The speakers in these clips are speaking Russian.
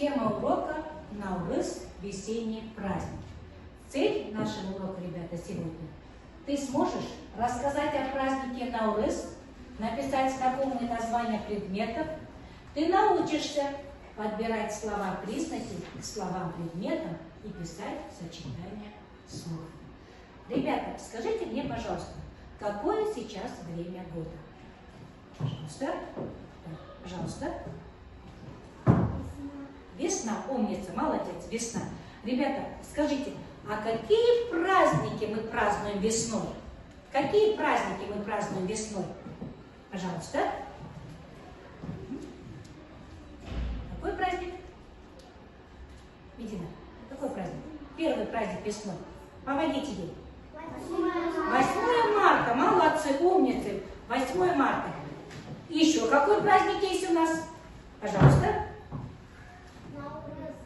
Тема урока «Наурыз. Весенний праздник». Цель нашего урока, ребята, сегодня. Ты сможешь рассказать о празднике Наурыз, написать знакомые названия предметов. Ты научишься подбирать слова-признаки к словам-предметам и писать сочетания слов. Ребята, скажите мне, пожалуйста, какое сейчас время года? Пожалуйста. Так, пожалуйста. Весна, умница, молодец, весна. Ребята, скажите, а какие праздники мы празднуем весной? Какие праздники мы празднуем весной? Пожалуйста. Какой праздник? Медина, какой праздник? Первый праздник весной. Помогите ей. 8 марта, молодцы, умницы. 8 марта. Еще какой праздник есть у нас? Пожалуйста.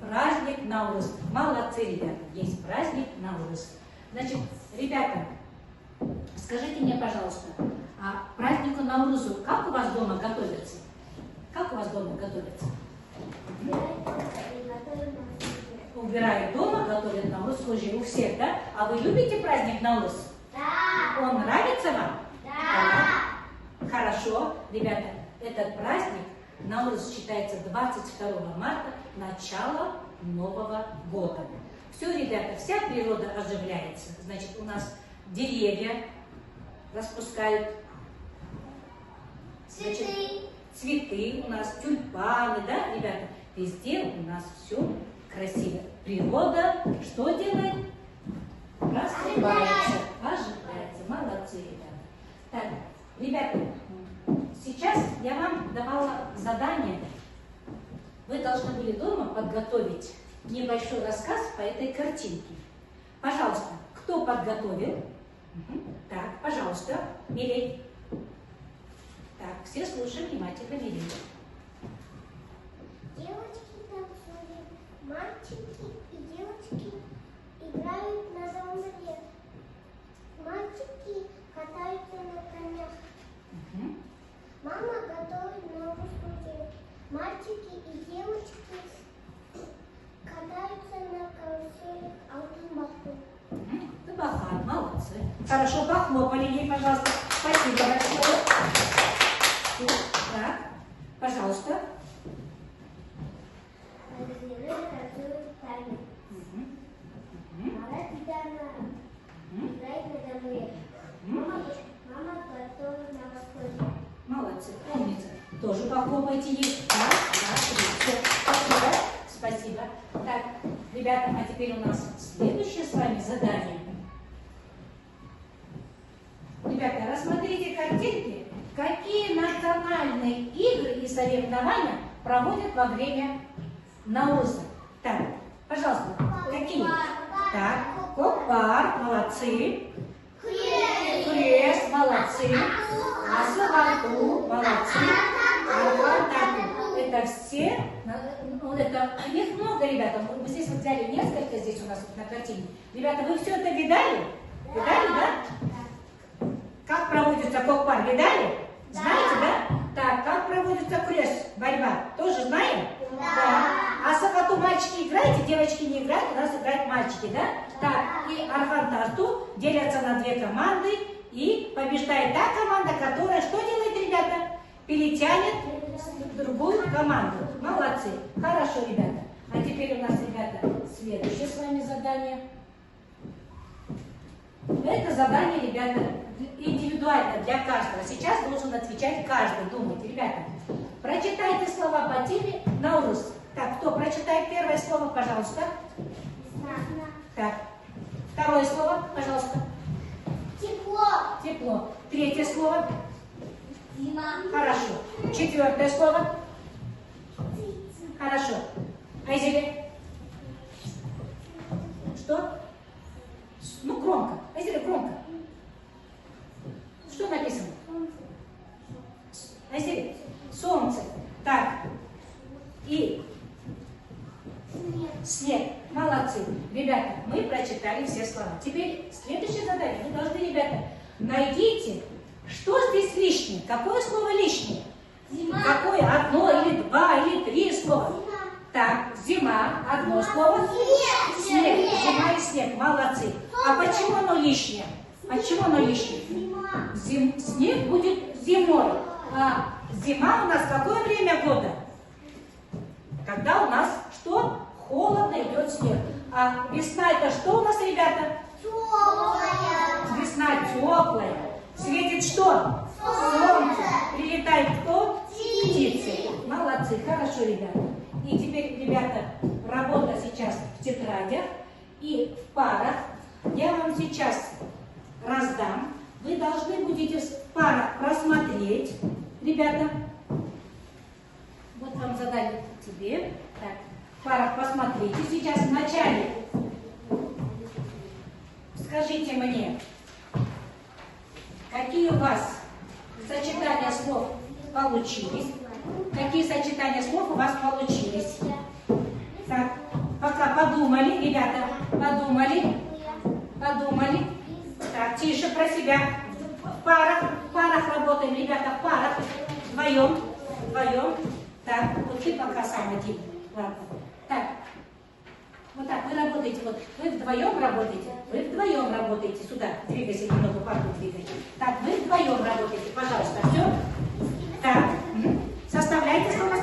Праздник Наурыз. Молодцы, ребята. Есть праздник Наурыз. Значит, ребята, скажите мне, пожалуйста, а празднику Наурузу как у вас дома готовится? Как у вас дома готовится? Убирают дома, готовят Наурыз, уже у всех, да? А вы любите праздник Наурыз? Да. Он нравится вам? Да. Хорошо, ребята, этот праздник Наурыз считается 22 марта, начало Нового года. Все, ребята, вся природа оживляется. Значит, у нас деревья распускают цветы, у нас тюльпаны, да, ребята? Везде у нас все красиво. Природа что делает? Раскрывается, оживляется. Молодцы, ребята. Так, ребята, сейчас я вам давала задание. Вы должны были дома подготовить небольшой рассказ по этой картинке. Пожалуйста, кто подготовил? Так, пожалуйста, Милей. Так, все слушаем внимательно, Милей. Девочки танцуют, мальчики и девочки играют на земле. Мальчики катаются на конях. Мама готовит новый студию. Мальчики и девочки катаются на каруселях автомобилей. Бахан, молодцы. Хорошо, похлопали ей, пожалуйста. Спасибо большое. Так, пожалуйста. Мама готовит на восходе. Молодцы, умница. Тоже похлопайте ей. Да, все. Спасибо. Спасибо. Так, ребята, а теперь у нас следующее с вами задание. Ребята, рассмотрите картинки, какие национальные игры и соревнования проводят во время Науруза. Так, пожалуйста, какие? Так, кокпар, молодцы. Крест, молодцы. Асавату, молодцы. Арватату. Это все, их много, ребята. Мы здесь вот взяли несколько, здесь у нас вот на картине. Ребята, вы все это видали? Видали, да? Как проводится кокпар, видали? Знаете, да? Так, как проводится крест, борьба, тоже знаем? Да. А савату мальчики играете, девочки не играют, у нас играют мальчики, да? Так, и архантарту делятся на две команды, и побеждает та команда, которая что делает, ребята? Перетянет другую команду. Молодцы. Хорошо, ребята. А теперь у нас, ребята, следующее с вами задание. Это задание, ребята, индивидуально для каждого. Сейчас должен отвечать каждый. Думайте, ребята, прочитайте слова по теме Наурыз. Так, кто прочитает первое слово, пожалуйста. Так, второе слово, пожалуйста. Тепло. Тепло. Третье слово. Зима. Хорошо. Четвертое слово. Хорошо. Айзели. Что? Ну, громко. Айзели, громко. Что написано? Айзели. Солнце. Так. И снег. Молодцы. Ребята, мы прочитали все слова. Теперь следующее задание. Вы должны, ребята, найдите, что здесь лишнее. Какое слово лишнее? Зима. Какое? Одно или два или три слова? Зима. Так, зима, одно слово. Снег, зима и снег, молодцы. А почему оно лишнее? Почему оно лишнее? Снег будет зимой. А зима у нас какое время года? Когда у нас что? Холодно, идет снег. А весна это что у нас, ребята? Теплая. Весна теплая. Светит что? Солнце. Прилетает кто? Птицы. Молодцы, хорошо, ребята. И теперь, ребята, работа сейчас в тетрадях и в парах. Я вам сейчас раздам. Вы должны будете в парах просмотреть. Ребята, вот вам задание тебе. Так, в парах посмотрите. Сейчас вначале скажите мне, какие у вас сочетания слов получились? Какие сочетания слов у вас получились? Так, пока подумали, ребята, подумали. Так, тише про себя. В парах работаем, ребята, в парах. Вдвоем. Так, вот ты пока сам один. Ладно. Так, вот так, вы работаете, вот вы вдвоем работаете, сюда, двигайся немного, парку двигайся. Так, вы вдвоем работаете, пожалуйста, все. Так, составляйте слова.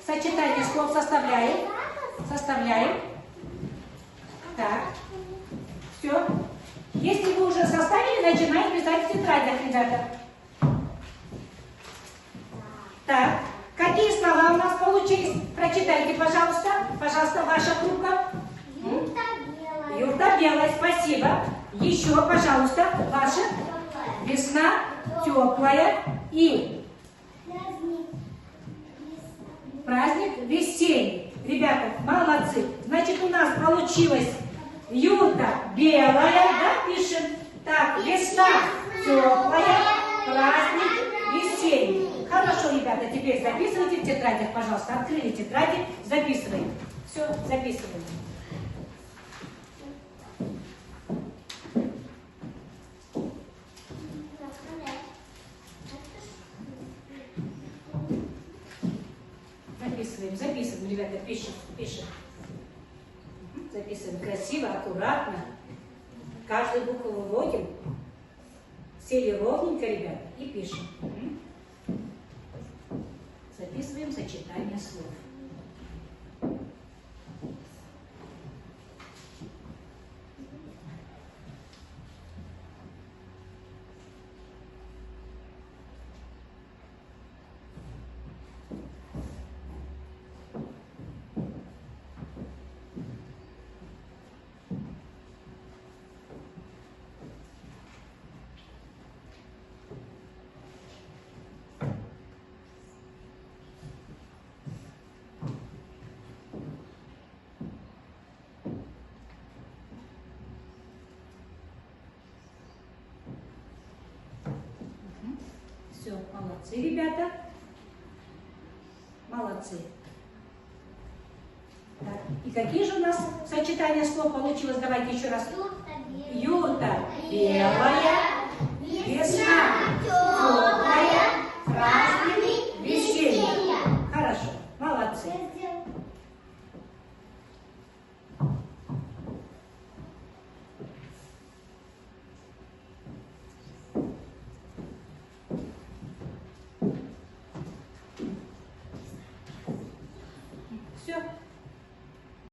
Сочетание слов составляем. Так, все. Если вы уже составили, начинаем писать в тетрадях, ребята. Так, какие слова у нас получились? Прочитайте, пожалуйста. Пожалуйста, ваша группа. Юрта белая. Юрта белая, спасибо. Еще, пожалуйста, ваша. Весна теплая и праздник весенний. Ребята, молодцы. Значит, у нас получилось юрта белая, да, пишем. Так, весна теплая, праздник весенний. Хорошо, ребята, теперь записывайте в тетрадях, пожалуйста. Открыли тетради, записываем. Все, записываем. Записываем, ребята, пишем. Записываем красиво, аккуратно. Каждую букву выводим. Сели ровненько, ребята, и пишем. Записываем сочетание слов. Все, молодцы, ребята. Молодцы. Так, и какие же у нас сочетания слов получилось? Давайте еще раз. Юрта белая, весна теплая, праздник весенний. Хорошо, молодцы. Все.